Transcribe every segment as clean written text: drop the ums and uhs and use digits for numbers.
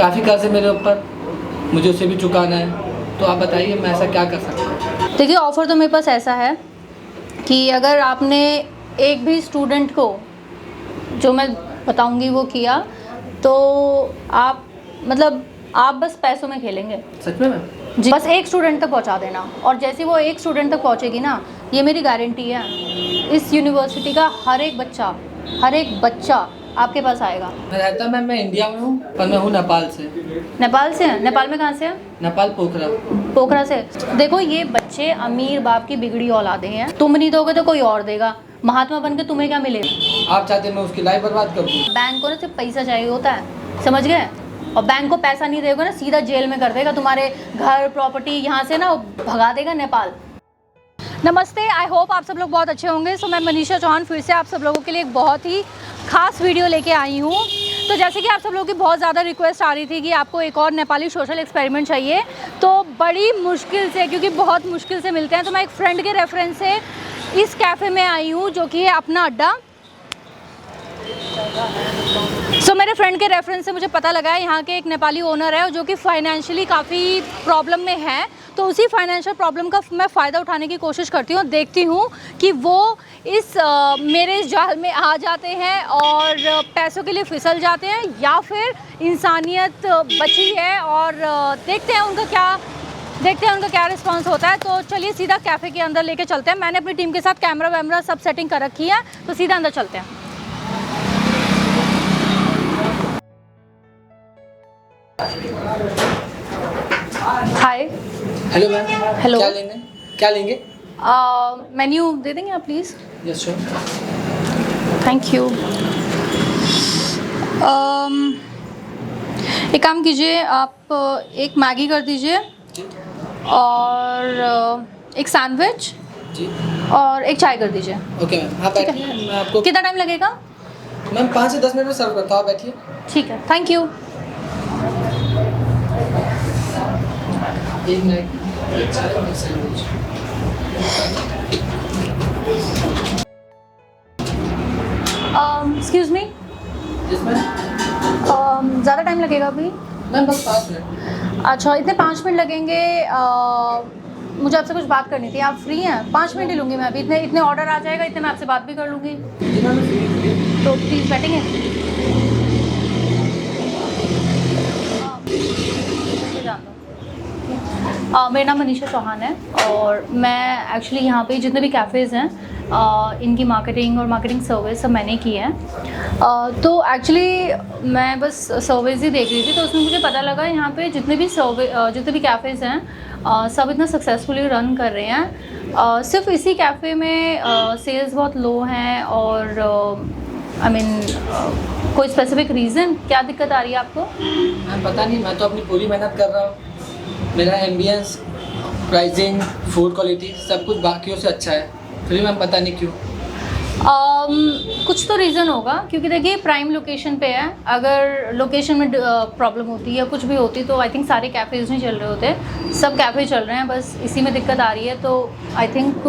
काफ़ी कर्ज है मेरे ऊपर, मुझे उसे भी चुकाना है। तो आप बताइए मैं ऐसा क्या कर सकता हूँ? देखिए, ऑफ़र तो मेरे पास ऐसा है कि अगर आपने एक भी स्टूडेंट को जो मैं बताऊंगी वो किया तो आप मतलब आप बस पैसों में खेलेंगे। सच में मैम? जी, बस एक स्टूडेंट तक पहुंचा देना, और जैसे वो एक स्टूडेंट तक पहुंचेगी ना, ये मेरी गारंटी है, इस यूनिवर्सिटी का हर एक बच्चा आपके पास आएगा। मैं रहता मैम मैं इंडिया में हूँ, पर मैं हूँ नेपाल से। नेपाल से हैं? नेपाल में कहाँ से हैं? नेपाल पोखरा। पोखरा से। देखो, ये बच्चे अमीर बाप की बिगड़ी औलादे हैं, तुम नहीं दोगे तो कोई और देगा। महात्मा बन के तुम्हें क्या मिलेगा? आप चाहते हैं मैं उसकी लाइफ बर्बाद कर दूँ? बैंक को ना सिर्फ पैसा चाहिए होता है, समझ गए? और बैंक को पैसा नहीं देगा ना, सीधा जेल में कर देगा, तुम्हारे घर प्रॉपर्टी यहाँ से ना भगा देगा नेपाल। नमस्ते, आई होप आप सब लोग बहुत अच्छे होंगे। सो मैं मनीषा चौहान फिर से आप सब लोगों के लिए एक बहुत ही खास वीडियो लेके आई हूँ। तो जैसे कि आप सब लोगों की बहुत ज़्यादा रिक्वेस्ट आ रही थी कि आपको एक और नेपाली सोशल एक्सपेरिमेंट चाहिए, तो बड़ी मुश्किल से, क्योंकि बहुत मुश्किल से मिलते हैं, तो मैं एक फ्रेंड के रेफरेंस से इस कैफ़े में आई हूँ जो कि है अपना अड्डा। मेरे फ्रेंड के रेफरेंस से मुझे पता लगा है यहाँ के एक नेपाली ओनर है जो कि फाइनेंशियली काफ़ी प्रॉब्लम में है। तो उसी फाइनेंशियल प्रॉब्लम का मैं फ़ायदा उठाने की कोशिश करती हूँ, देखती हूँ कि वो मेरे इस जाल में आ जाते हैं और पैसों के लिए फिसल जाते हैं, या फिर इंसानियत बची है, और देखते हैं उनका क्या रिस्पांस होता है। तो चलिए सीधा कैफ़े के अंदर लेके चलते हैं। मैंने अपनी टीम के साथ कैमरा वैमरा सब सेटिंग कर रखी है, तो सीधा अंदर चलते हैं। हाय। Hello ma'am. हेलो। क्या लेंगे? मेन्यू दे देंगे आप please? Yes sure. Thank you. एक काम कीजिए, आप एक मैगी कर दीजिए और एक सैंडविच जी और एक चाय कर दीजिए। ओके मैम, आप बैठिए, मैं आपको कितना टाइम लगेगा? मैम 5 से 10 मिनट में सर्व करता हूँ, आप बैठिए। ठीक है, थैंक यू। एक minute. Sandwich. Excuse me, yes ma'am. ज़्यादा टाइम लगेगा अभी? मैम बस 5 मिनट। अच्छा, इतने 5 मिनट लगेंगे? मुझे आपसे कुछ बात करनी थी, आप फ्री हैं? 5 मिनट ही लूँगी मैं अभी, इतने ऑर्डर आ जाएगा, इतने मैं आपसे बात भी कर लूँगी। जी मैम मैं फ्री। तो प्लीज़ बैठेंगे? मेरा नाम मनीषा चौहान है और मैं एक्चुअली यहाँ पे जितने भी कैफ़ेज़ हैं इनकी मार्केटिंग सर्विस सब मैंने की है। तो एक्चुअली मैं बस सर्विस ही देख रही थी, तो उसमें मुझे पता लगा यहाँ पे जितने भी कैफ़ेज़ हैं सब इतना सक्सेसफुली रन कर रहे हैं। सिर्फ इसी कैफ़े में सेल्स बहुत लो हैं, और कोई स्पेसिफिक रीज़न, क्या दिक्कत आ रही है आपको? मैम पता नहीं, मैं तो अपनी पूरी मेहनत कर रहा हूँ। मेरा एम्बियंस, प्राइसिंग, फूड क्वालिटी सब कुछ बाकियों से अच्छा है, फिर भी मैम पता नहीं क्यों। कुछ तो रीज़न होगा, क्योंकि देखिए प्राइम लोकेशन पे है। अगर लोकेशन में प्रॉब्लम होती या कुछ भी होती तो आई थिंक सारे कैफ़ेज़ नहीं चल रहे होते, सब कैफ़े चल रहे हैं, बस इसी में दिक्कत आ रही है। तो आई थिंक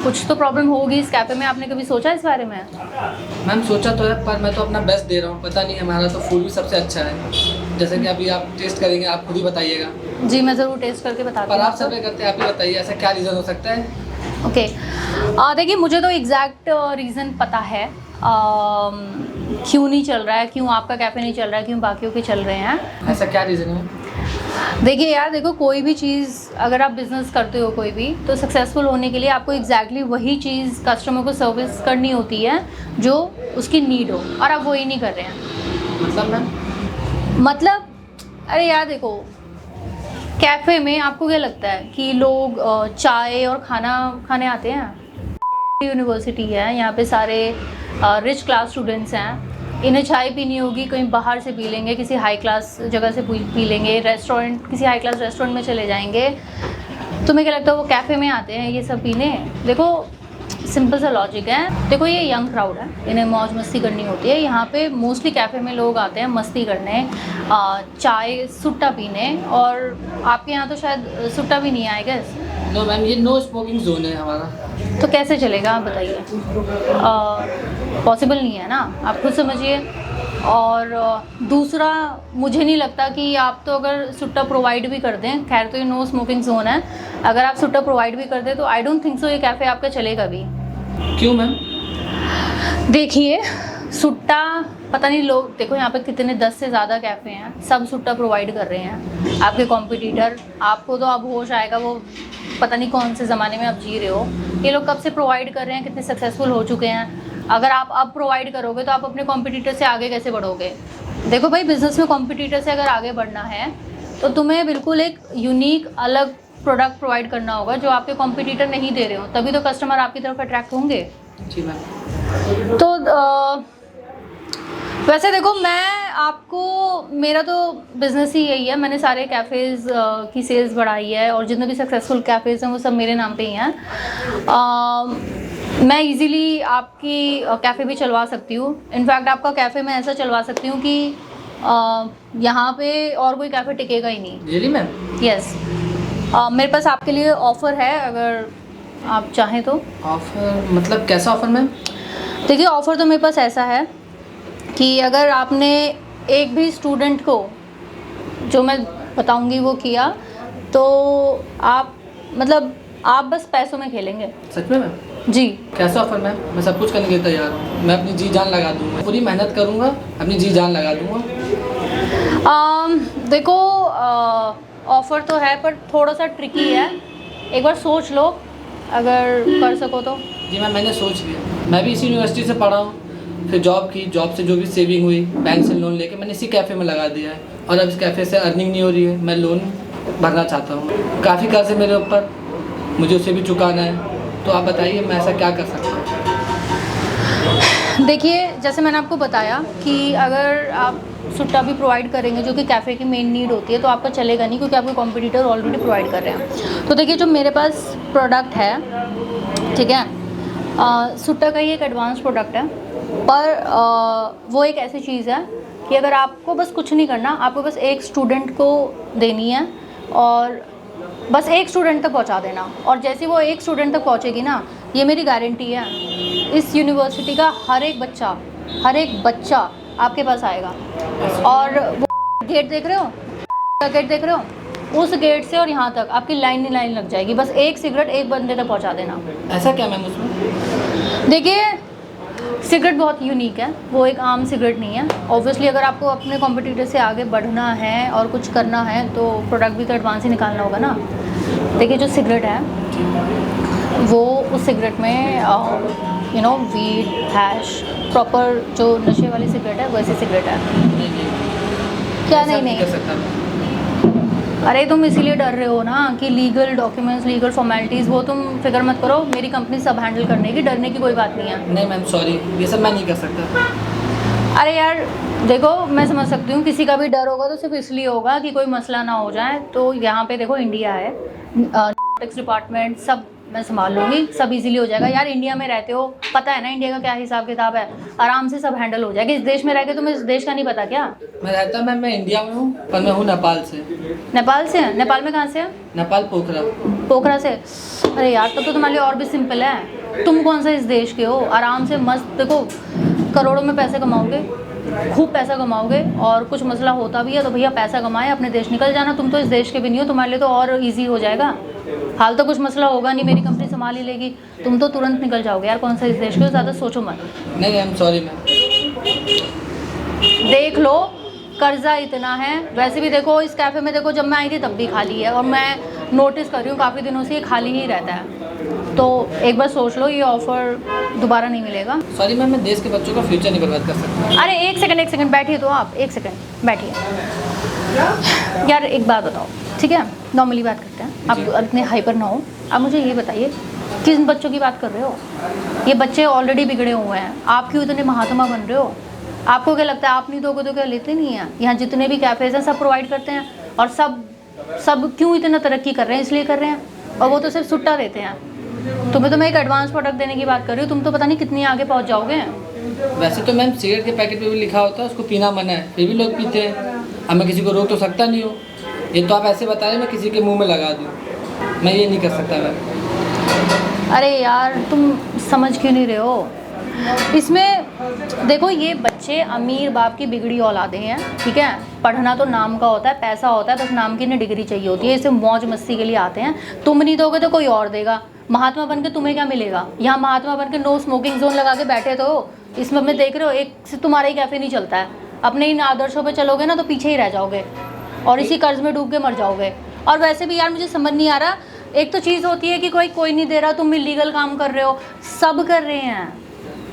कुछ तो प्रॉब्लम होगी इस कैफ़े में। आपने कभी सोचा इस बारे में? मैम सोचा तो है, पर मैं तो अपना बेस्ट दे रहा हूँ। पता नहीं, हमारा तो फूड भी सबसे अच्छा है। जैसे कि अभी आप टेस्ट करेंगे, आप खुद ही बताइएगा। जी, मैं ज़रूर टेस्ट करके बताती हूँ। पर आप सब करते हैं, आप ही बताइए ऐसा क्या रीज़न हो सकता है? ओके, देखिए मुझे तो एग्जैक्ट रीज़न पता है क्यों नहीं चल रहा है, क्यों आपका कैफ़े नहीं चल रहा है, क्यों बाकियों के चल रहे हैं। ऐसा क्या रीज़न है? देखिए यार, देखो कोई भी चीज़ अगर आप बिज़नेस करते हो कोई भी, तो सक्सेसफुल होने के लिए आपको एग्जैक्टली वही चीज़ कस्टमर को सर्विस करनी होती है जो उसकी नीड हो, और आप वही नहीं कर रहे हैं। मतलब मैम? मतलब अरे यार देखो, कैफ़े में आपको क्या लगता है कि लोग चाय और खाना खाने आते हैं? यूनिवर्सिटी है, यहाँ पे सारे रिच क्लास स्टूडेंट्स हैं, इन्हें चाय पीनी होगी कहीं बाहर से पी लेंगे, किसी हाई क्लास जगह से पी लेंगे, किसी हाई क्लास रेस्टोरेंट में चले जाएंगे। तुम्हें क्या लगता है वो कैफ़े में आते हैं ये सब पीने? देखो सिंपल सा लॉजिक है। देखो ये यंग क्राउड है, इन्हें मौज मस्ती करनी होती है। यहाँ पे मोस्टली कैफ़े में लोग आते हैं मस्ती करने, चाय सुट्टा पीने, और आपके यहाँ तो शायद सुट्टा भी नहीं आएगा। नो मैम, ये नो स्मोकिंग जोन है हमारा। तो कैसे चलेगा आप बताइए? पॉसिबल नहीं है ना, आप खुद समझिए। और दूसरा, मुझे नहीं लगता कि आप तो अगर सुट्टा प्रोवाइड भी कर दें, खैर तो ये नो स्मोकिंग जोन है, अगर आप सुट्टा प्रोवाइड भी कर दें तो आई डोंट थिंक सो ये कैफ़े आपका चलेगा भी। क्यों मैम? देखिए सुट्टा, पता नहीं लोग, देखो यहाँ पे कितने 10 से ज़्यादा कैफ़े हैं, सब सुट्टा प्रोवाइड कर रहे हैं। आपके कॉम्पिटिटर, आपको तो अब होश आएगा, वो पता नहीं कौन से ज़माने में आप जी रहे हो। ये लोग कब से प्रोवाइड कर रहे हैं, कितने सक्सेसफुल हो चुके हैं। अगर आप अब प्रोवाइड करोगे तो आप अपने कॉम्पिटिटर से आगे कैसे बढ़ोगे। देखो भाई, बिज़नेस में कॉम्पिटिटर से अगर आगे बढ़ना है तो तुम्हें बिल्कुल एक यूनिक अलग प्रोडक्ट प्रोवाइड करना होगा जो आपके कॉम्पिटिटर नहीं दे रहे हो, तभी तो कस्टमर आपकी तरफ अट्रैक्ट होंगे। जी मैम। तो वैसे देखो, मैं आपको, मेरा तो बिज़नेस ही यही है, मैंने सारे कैफ़ेज़ की सेल्स बढ़ाई है और जितने भी सक्सेसफुल कैफ़ेज़ हैं वो सब मेरे नाम पे ही हैं। मैं इजीली आपकी कैफ़े भी चलवा सकती हूँ। इनफैक्ट आपका कैफ़े मैं ऐसा चलवा सकती हूँ कि यहाँ पे और कोई कैफ़े टिकेगा ही नहीं। Really ma'am? यस। मेरे पास आपके लिए ऑफ़र है, अगर आप चाहें तो। ऑफ़र मतलब कैसा ऑफ़र मैम? देखिए ऑफ़र तो मेरे पास ऐसा है कि अगर आपने एक भी स्टूडेंट को जो मैं बताऊंगी वो किया तो आप, मतलब आप बस पैसों में खेलेंगे। सच में मैम? जी। कैसा ऑफ़र मैम? मैं सब कुछ करने के लिए तैयार हूँ, मैं अपनी जी जान लगा दूँगा, पूरी मेहनत करूँगा, अपनी जी जान लगा दूँगा। देखो ऑफ़र तो है पर थोड़ा सा ट्रिकी है, एक बार सोच लो अगर कर सको तो। जी मैम, मैंने सोच लिया। मैं भी इसी यूनिवर्सिटी से पढ़ा हूँ, फिर जॉब की, जॉब से जो भी सेविंग हुई बैंक से लोन लेके मैंने इसी कैफ़े में लगा दिया है और अब इस कैफ़े से अर्निंग नहीं हो रही है, मैं लोन भरना चाहता हूँ। काफ़ी कर्ज है मेरे ऊपर, मुझे उसे भी चुकाना है, तो आप बताइए मैं ऐसा क्या कर सकता हूँ? देखिए जैसे मैंने आपको बताया कि अगर आप सुट्टा भी प्रोवाइड करेंगे जो कि कैफ़े की मेन नीड होती है तो आपका चलेगा नहीं, क्योंकि आपके कॉम्पिटिटर ऑलरेडी प्रोवाइड कर रहे हैं। तो देखिए जो मेरे पास प्रोडक्ट है, ठीक है, सुट्टा का ही एक एडवांस प्रोडक्ट है, पर वो एक ऐसी चीज़ है कि अगर आपको बस कुछ नहीं करना, आपको बस एक स्टूडेंट को देनी है और बस एक स्टूडेंट तक पहुंचा देना, और जैसे वो एक स्टूडेंट तक पहुंचेगी ना, ये मेरी गारंटी है, इस यूनिवर्सिटी का हर एक बच्चा आपके पास आएगा। और वो गेट देख रहे हो, गेट देख रहे हो, उस गेट से और यहाँ तक आपकी लाइन ही लाइन लग जाएगी, बस एक सिगरेट एक बंदे तक पहुँचा देना। ऐसा क्या मैम उसमें? देखिए सिगरेट बहुत यूनिक है, वो एक आम सिगरेट नहीं है। ऑब्वियसली अगर आपको अपने कॉम्पिटिटर से आगे बढ़ना है और कुछ करना है तो प्रोडक्ट भी तो एडवांस ही निकालना होगा ना। देखिए जो सिगरेट है वो, उस सिगरेट में वीड, हैश, प्रॉपर जो नशे वाली सिगरेट है वैसी सिगरेट है। क्या? ऐसा नहीं कर सकता मैं। अरे तुम इसीलिए डर रहे हो ना कि लीगल डॉक्यूमेंट्स, लीगल फॉर्मेलिटीज़, वो तुम फिक्र मत करो, मेरी कंपनी सब हैंडल करने की, डरने की कोई बात नहीं है। नहीं मैम सॉरी, ये सब मैं नहीं कर सकता। अरे यार देखो, मैं समझ सकती हूँ किसी का भी डर होगा तो सिर्फ इसलिए होगा कि कोई मसला ना हो जाए। तो यहाँ पे देखो इंडिया है, टैक्स डिपार्टमेंट सब मैं संभाल लूँगी, सब इजीली हो जाएगा। यार इंडिया में रहते हो, पता है ना इंडिया का क्या हिसाब किताब है, आराम से सब हैंडल हो जाएगा। इस देश में रह के तुम्हें इस देश का नहीं पता क्या? मैं रहता मैम, मैं इंडिया में हूँ पर मैं हूँ नेपाल से। नेपाल से है? नेपाल में कहाँ से है? नेपाल पोखरा। पोखरा से? अरे यार तब तो तुम्हारे लिए और भी सिंपल है, तुम कौन सा इस देश के हो, आराम से मस्त देखो करोड़ों में पैसे कमाओगे, खूब पैसा कमाओगे, और कुछ मसला होता भी है तो भैया पैसा कमाए अपने देश निकल जाना। तुम तो इस देश के भी नहीं हो, तुम्हारे लिए तो और इजी हो जाएगा। हाल तो कुछ मसला होगा नहीं, मेरी कंपनी संभाल ही लेगी, तुम तो तुरंत निकल जाओगे। यार कौन सा इस देश के हो, ज़्यादा सोचो मत। नहीं आई एम सॉरी मैम। देख लो कर्जा इतना है, वैसे भी देखो इस कैफ़े में देखो जब मैं आई थी तब भी खाली है, और मैं नोटिस कर रही हूँ काफ़ी दिनों से ये खाली ही रहता है। तो एक बार सोच लो, ये ऑफ़र दोबारा नहीं मिलेगा। सॉरी मैम, मैं देश के बच्चों का फ्यूचर नहीं बर्बाद कर सकता। अरे एक सेकंड बैठिए, तो आप एक सेकंड बैठिए। यार एक बात बताओ, ठीक है, नॉर्मली बात करते हैं, आप इतने हाइपर ना हो। आप मुझे ये बताइए किन बच्चों की बात कर रहे हो? ये बच्चे ऑलरेडी बिगड़े हुए हैं, आप क्यों इतने महात्मा बन रहे हो? आपको क्या लगता है आप नहीं दोगे तो क्या लेते नहीं हैं? यहाँ जितने भी कैफ़ेज़ हैं सब प्रोवाइड करते हैं, और सब क्यों इतना तरक्की कर रहे हैं? इसलिए कर रहे हैं, और वो तो सिर्फ सुट्टा देते हैं। तुम्हें तो मैं एक एडवांस प्रोडक्ट देने की बात कर रही हूँ, तुम तो पता नहीं कितनी आगे पहुँच जाओगे। वैसे तो मैम सिगरेट के पैकेट पे भी लिखा होता है उसको पीना मना है, फिर भी लोग पीते हैं। अब मैं किसी को रोक तो सकता नहीं हूँ, ये तो आप ऐसे बता रहे मैं किसी के मुंह में लगा दूँ, मैं ये नहीं कर सकता मैम। अरे यार तुम समझ क्यों नहीं रहे हो? इसमें देखो ये बच्चे बच्चे अमीर बाप की बिगड़ी औलादे हैं, ठीक है। पढ़ना तो नाम का होता है, पैसा होता है, बस नाम की इन्हें डिग्री चाहिए होती है, इसे मौज मस्ती के लिए आते हैं। तुम नहीं दोगे तो कोई और देगा। महात्मा बन के तुम्हें क्या मिलेगा? यहाँ महात्मा बन के नो स्मोकिंग जोन लगा के बैठे तो इसमें अपने देख रहे हो, एक से तुम्हारा ही कैफ़े नहीं चलता है। अपने इन आदर्शों पे चलोगे ना तो पीछे ही रह जाओगे और इसी कर्ज में डूब के मर जाओगे। और वैसे भी यार मुझे समझ नहीं आ रहा, एक तो चीज़ होती है कि कोई नहीं दे रहा, तुम इलीगल काम कर रहे हो, सब कर रहे हैं,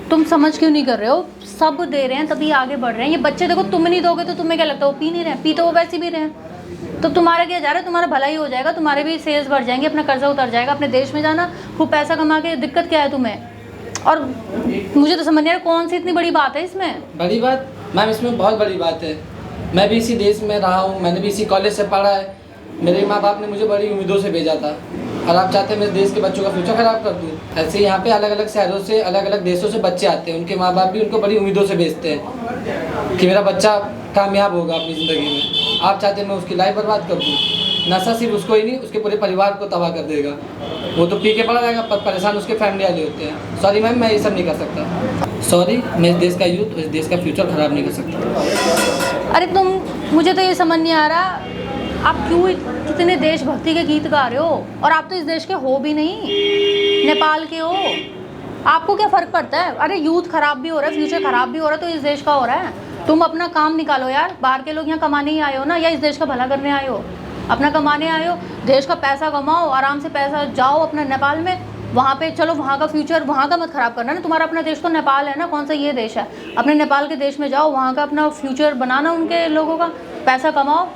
तुम समझ क्यों नहीं कर रहे हो? सब दे रहे हैं तभी आगे बढ़ रहे हैं। ये बच्चे देखो, तुम नहीं दोगे तो तुम्हें क्या लगता है वो पी नहीं रहे हैं? पी तो वो वैसे भी रहे हैं। तो तुम्हारा क्या जा रहा है? तुम्हारा भला ही हो जाएगा, तुम्हारे भी सेल्स बढ़ जाएंगे, अपना कर्जा उतर जाएगा, अपने देश में जाना, खूब पैसा कमा के, दिक्कत क्या है तुम्हें? और मुझे तो समझ नहीं आ रहा कौन सी इतनी बड़ी बात है इसमें। बड़ी बात मैम, इसमें बहुत बड़ी बात है। मैं भी इसी देश में रहा हूँ, मैंने भी इसी कॉलेज से पढ़ा है, मेरे माँ बाप ने मुझे बड़ी उम्मीदों से भेजा था, और आप चाहते हैं मेरे देश के बच्चों का फ्यूचर ख़राब कर दूँ? ऐसे यहाँ पे अलग अलग शहरों से, अलग अलग देशों से बच्चे आते हैं, उनके माँ बाप भी उनको बड़ी उम्मीदों से भेजते हैं कि मेरा बच्चा कामयाब होगा अपनी ज़िंदगी में। आप चाहते हैं मैं उसकी लाइफ बर्बाद कर दूँ? नशा सिर्फ उसको ही नहीं, उसके पूरे परिवार को तबाह कर देगा। वो तो पी के पड़ा रहेगा, पर परेशान उसके फैमिली वाले होते हैं। सॉरी मैम, मैं ये सब नहीं कर सकता। सॉरी, मैं इस देश का यूथ, इस देश का फ्यूचर ख़राब नहीं कर सकता। अरे मुझे तो ये समझ नहीं आ रहा, आप क्यों इतने देशभक्ति के गीत गा रहे हो? और आप तो इस देश के हो भी नहीं, नेपाल के हो, आपको क्या फ़र्क पड़ता है? अरे यूथ ख़राब भी हो रहा है, फ्यूचर ख़राब भी हो रहा है, तो इस देश का हो रहा है। तुम अपना काम निकालो यार, बाहर के लोग यहाँ कमाने ही आए हो ना, या इस देश का भला करने आए हो? अपना कमाने आए हो, देश का पैसा कमाओ, आराम से पैसा जाओ अपना नेपाल में, वहाँ पे चलो, वहाँ का फ्यूचर वहाँ का मत ख़राब करना ना। तुम्हारा अपना देश तो नेपाल है ना, कौन सा ये देश है? अपने नेपाल के देश में जाओ, वहाँ का अपना फ्यूचर बनाना, उनके लोगों का पैसा कमाओ।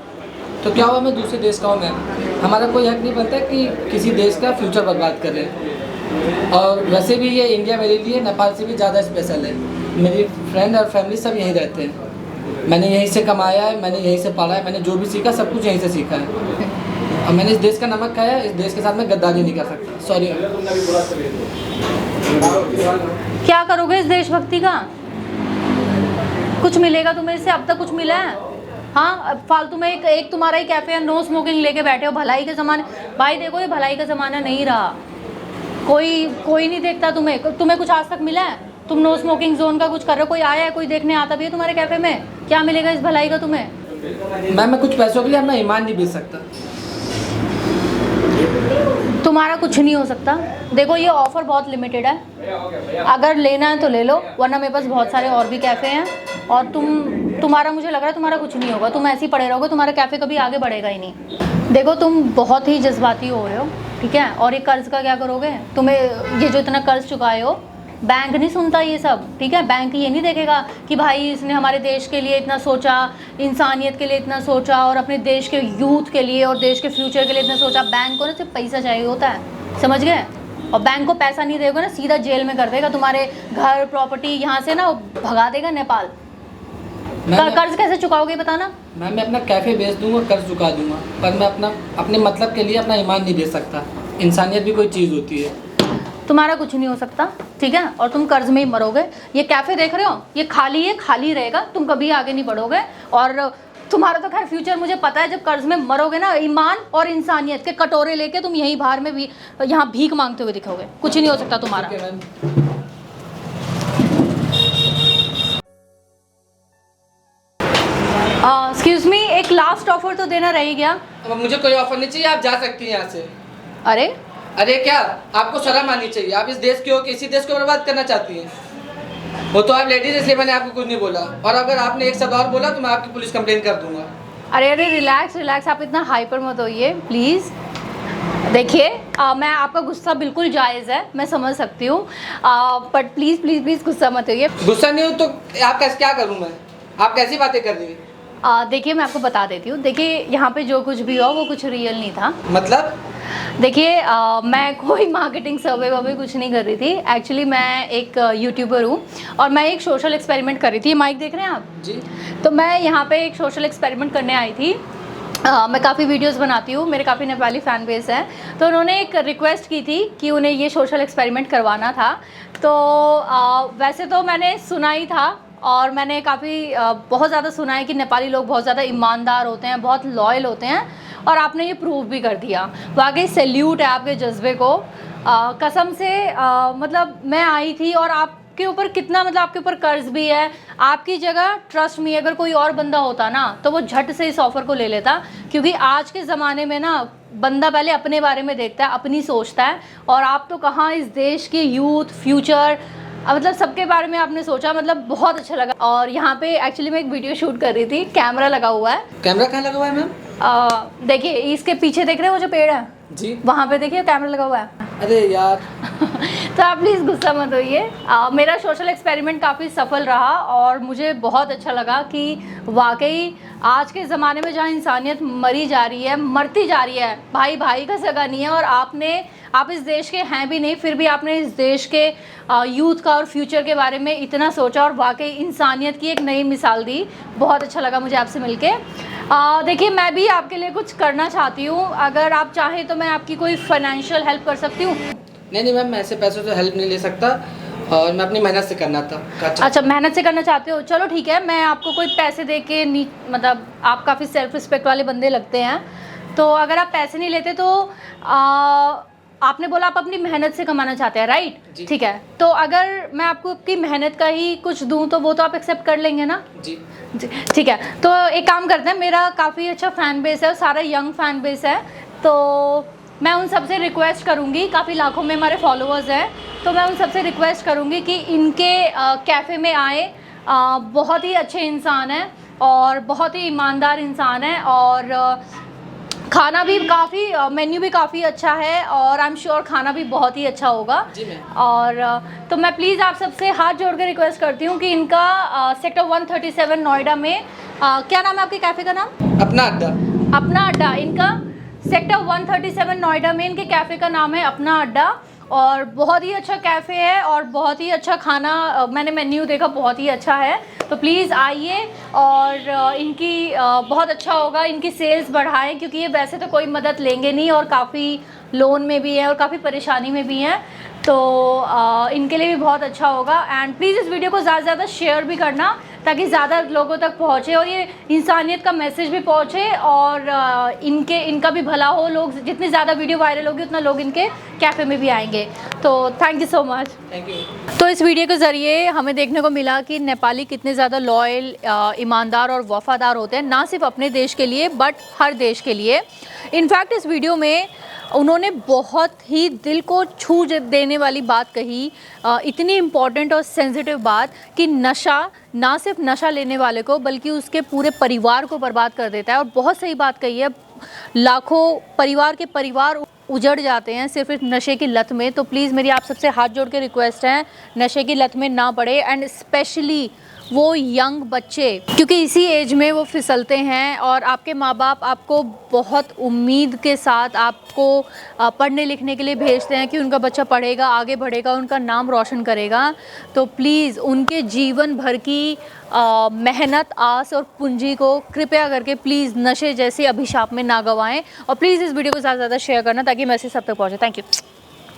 तो क्या हुआ, मैं दूसरे देश का हूँ मैम, हमारा कोई हक नहीं बनता कि किसी देश का फ्यूचर बर्बाद करें। और वैसे भी ये इंडिया मेरे लिए नेपाल से भी ज़्यादा स्पेशल है। मेरी फ्रेंड और फैमिली सब यहीं रहते हैं, मैंने यहीं से कमाया है, मैंने यहीं से पढ़ा है, मैंने जो भी सीखा सब कुछ यहीं से सीखा है, और मैंने इस देश का नमक खाया है, इस देश के साथ मैं गद्दारी नहीं कर सकता। सॉरी। क्या करोगे इस देशभक्ति का? कुछ मिलेगा तुम्हें इससे? अब तक कुछ मिला है? हाँ, फालतू में एक तुम्हारा ही कैफे है, नो स्मोकिंग लेके बैठे हो। भलाई के ज़माने, भाई देखो ये भलाई का ज़माना नहीं रहा, कोई नहीं देखता तुम्हें कुछ आज तक मिला है? तुम नो स्मोकिंग जोन का कुछ कर रहे हो, कोई आया है, कोई देखने आता भी है तुम्हारे कैफे में? क्या मिलेगा इस भलाई का तुम्हें? मैं कुछ पैसों के लिए अपना ईमान नहीं बेच सकता। तुम्हारा कुछ नहीं हो सकता। देखो ये ऑफ़र बहुत लिमिटेड है, अगर लेना है तो ले लो, वरना मेरे पास बहुत सारे और भी कैफ़े हैं। और तुम्हारा मुझे लग रहा है तुम्हारा कुछ नहीं होगा, तुम ऐसे ही पड़े रहोगे, तुम्हारा कैफ़े कभी आगे बढ़ेगा ही नहीं। देखो तुम बहुत ही जज्बाती हो रहे हो, ठीक है। और ये कर्ज़ का क्या करोगे? तुम्हें ये जो इतना कर्ज़ चुकाए हो, बैंक नहीं सुनता ये सब, ठीक है। बैंक ये नहीं देखेगा कि भाई इसने हमारे देश के लिए इतना सोचा, इंसानियत के लिए इतना सोचा, और अपने देश के यूथ के लिए और देश के फ्यूचर के लिए इतना सोचा। बैंक को ना सिर्फ पैसा चाहिए होता है, समझ गए? और बैंक को पैसा नहीं देगा ना, सीधा जेल में कर देगा, तुम्हारे घर प्रॉपर्टी यहाँ से ना भगा देगा नेपाल। कर्ज कैसे चुकाओगे बताना? मैं अपना कैफ़े बेच दूंगा, कर्ज चुका दूंगा, पर मैं अपने मतलब के लिए अपना ईमान नहीं बेच सकता। इंसानियत भी कोई चीज़ होती है। तुम्हारा कुछ नहीं हो सकता, ठीक है, और तुम कर्ज में ही मरोगे। ये कैफ़े देख रहे हो, ये खाली है, खाली रहेगा, तुम कभी आगे नहीं बढ़ोगे। और तुम्हारा तो खैर फ्यूचर मुझे पता है, जब कर्ज में मरोगे ना, ईमान और इंसानियत के कटोरे लेके तुम यहीं बाहर में भी यहाँ भीख मांगते हुए दिखोगे। कुछ नहीं हो सकता तुम्हारा। एक्सक्यूज मी, एक लास्ट ऑफर तो देना रह गया। अब मुझे कोई ऑफर नहीं चाहिए, आप जा सकती हैं यहाँ से। अरे क्या आपको शर्म आनी चाहिए? आप इस देश की हो, किसी देश को बर्बाद करना चाहती हैं? वो तो आप लेडीज, इसलिए मैंने आपको कुछ नहीं बोला, और अगर आपने एक शब्द और बोला तो मैं आपकी पुलिस कंप्लेन कर दूंगा। अरे रिलैक्स, आप इतना हाइपर मत होइए प्लीज़। देखिए मैं आपका गुस्सा बिल्कुल जायज़ है, मैं समझ सकती हूँ, बट प्लीज़ गुस्सा मत होइए। गुस्सा नहीं हो तो आप कैसे, क्या करूँ मैं? आप कैसी बातें कर रही हैं? देखिए मैं आपको बता देती हूँ। देखिए यहाँ पे जो कुछ भी हुआ वो कुछ रियल नहीं था। मतलब? देखिए मैं कोई मार्केटिंग सर्वे कुछ नहीं कर रही थी। एक्चुअली मैं एक यूट्यूबर हूँ और मैं एक सोशल एक्सपेरिमेंट कर रही थी। माइक देख रहे हैं आप जी? तो मैं यहाँ पे एक सोशल एक्सपेरिमेंट करने आई थी। मैं काफ़ी वीडियोस बनाती हूँ, मेरे काफ़ी नेपाली फ़ैन बेस हैं, तो उन्होंने एक रिक्वेस्ट की थी कि उन्हें ये सोशल एक्सपेरिमेंट करवाना था। तो वैसे तो मैंने सुना ही था, और मैंने बहुत ज़्यादा सुना है कि नेपाली लोग बहुत ज़्यादा ईमानदार होते हैं, बहुत लॉयल होते हैं, और आपने ये प्रूव भी कर दिया। वाकई सैल्यूट है आपके जज्बे को। कसम से मतलब मैं आई थी और आपके ऊपर कितना मतलब आपके ऊपर कर्ज भी है, आपकी जगह ट्रस्ट मी अगर कोई और बंदा होता ना तो वो झट से इस ऑफ़र को ले लेता, क्योंकि आज के ज़माने में ना बंदा पहले अपने बारे में देखता है, अपनी सोचता है, और आप तो कहाँ इस देश के यूथ फ्यूचर मतलब सबके बारे में आपने सोचा, मतलब बहुत अच्छा लगा। और यहाँ पे एक्चुअली मैं एक वीडियो शूट कर रही थी, कैमरा लगा हुआ है। कैमरा कहाँ लगा हुआ है मैम? देखिए इसके पीछे देख रहे हो वो जो पेड़ है जी, वहाँ पे देखिए कैमरा लगा हुआ है। अरे यार तो आप प्लीज़ गुस्सा मत होइए। मेरा सोशल एक्सपेरिमेंट काफ़ी सफल रहा और मुझे बहुत अच्छा लगा कि वाकई आज के ज़माने में जहाँ इंसानियत मरी जा रही है, मरती जा रही है, भाई भाई का सगा नहीं है, और आप इस देश के हैं भी नहीं, फिर भी आपने इस देश के यूथ का और फ्यूचर के बारे में इतना सोचा और वाकई इंसानियत की एक नई मिसाल दी। बहुत अच्छा लगा मुझे आपसे मिलके। देखिए मैं भी आपके लिए कुछ करना चाहती हूँ, अगर आप चाहें तो मैं आपकी कोई फाइनेंशियल हेल्प कर सकती हूँ। नहीं मैम, मैं ऐसे पैसों से हेल्प नहीं ले सकता, और मैं अपनी मेहनत से करना था। अच्छा मेहनत से करना चाहते हो, चलो ठीक है, मैं आपको कोई पैसे दे के नहीं, मतलब आप काफ़ी सेल्फ रिस्पेक्ट वाले बंदे लगते हैं, तो अगर आप पैसे नहीं लेते तो आपने बोला आप अपनी मेहनत से कमाना चाहते हैं, राइट? ठीक है, तो अगर मैं आपको आपकी मेहनत का ही कुछ दूं तो वो तो आप एक्सेप्ट कर लेंगे ना? जी ठीक है, तो एक काम करते हैं, मेरा काफ़ी अच्छा फ़ैन बेस है और सारा यंग फ़ैन बेस है, तो मैं उन सबसे रिक्वेस्ट करूंगी, काफ़ी लाखों में हमारे फॉलोअर्स हैं, तो मैं उन सबसे रिक्वेस्ट करूंगी कि इनके कैफ़े में आए। बहुत ही अच्छे इंसान हैं और बहुत ही ईमानदार इंसान है, और खाना भी काफ़ी मेन्यू भी काफ़ी अच्छा है, और आई एम श्योर खाना भी बहुत ही अच्छा होगा जी मैम। और तो मैं प्लीज़ आप सबसे हाथ जोड़ कर रिक्वेस्ट करती हूँ कि इनका सेक्टर 137 नोएडा में क्या नाम है आपके कैफ़े का नाम? अपना अड्डा। अपना अड्डा। इनका सेक्टर 137 नोएडा में इनके कैफ़े का नाम है अपना अड्डा, और बहुत ही अच्छा कैफ़े है और बहुत ही अच्छा खाना, मैंने मेन्यू देखा बहुत ही अच्छा है, तो प्लीज़ आइए और इनकी बहुत अच्छा होगा, इनकी सेल्स बढ़ाएं, क्योंकि ये वैसे तो कोई मदद लेंगे नहीं और काफ़ी लोन में भी हैं और काफ़ी परेशानी में भी हैं, तो इनके लिए भी बहुत अच्छा होगा। एंड प्लीज़ इस वीडियो को ज़्यादा से ज़्यादा शेयर भी करना ताकि ज़्यादा लोगों तक पहुँचे और ये इंसानियत का मैसेज भी पहुँचे, और इनका भी भला हो। लोग जितनी ज़्यादा वीडियो वायरल होगी उतना लोग इनके कैफ़े में भी आएंगे। तो thank you so much. Thank you. तो इस वीडियो के ज़रिए हमें देखने को मिला कि नेपाली कितने ज़्यादा लॉयल, ईमानदार और वफ़ादार होते हैं, ना सिर्फ अपने देश के लिए बट हर देश के लिए। इनफैक्ट इस वीडियो में उन्होंने बहुत ही दिल को छू देने वाली बात कही, इतनी इम्पॉर्टेंट और सेंसिटिव बात कि नशा ना सिर्फ नशा लेने वाले को बल्कि उसके पूरे परिवार को बर्बाद कर देता है, और बहुत सही बात कही है, लाखों परिवार के परिवार उजड़ जाते हैं सिर्फ इस नशे की लत में। तो प्लीज़ मेरी आप सबसे हाथ जोड़ के रिक्वेस्ट है, नशे की लत में ना पड़े, एंड स्पेशली वो यंग बच्चे, क्योंकि इसी एज में वो फिसलते हैं, और आपके माँ बाप आपको बहुत उम्मीद के साथ आपको पढ़ने लिखने के लिए भेजते हैं कि उनका बच्चा पढ़ेगा, आगे बढ़ेगा, उनका नाम रोशन करेगा। तो प्लीज़ उनके जीवन भर की मेहनत, आस और पूंजी को कृपया करके प्लीज़ नशे जैसे अभिशाप में ना गंवाएं, और प्लीज़ इस वीडियो को ज़्यादा से ज़्यादा शेयर करना ताकि मैसेज सब तक पहुँचे। Thank you.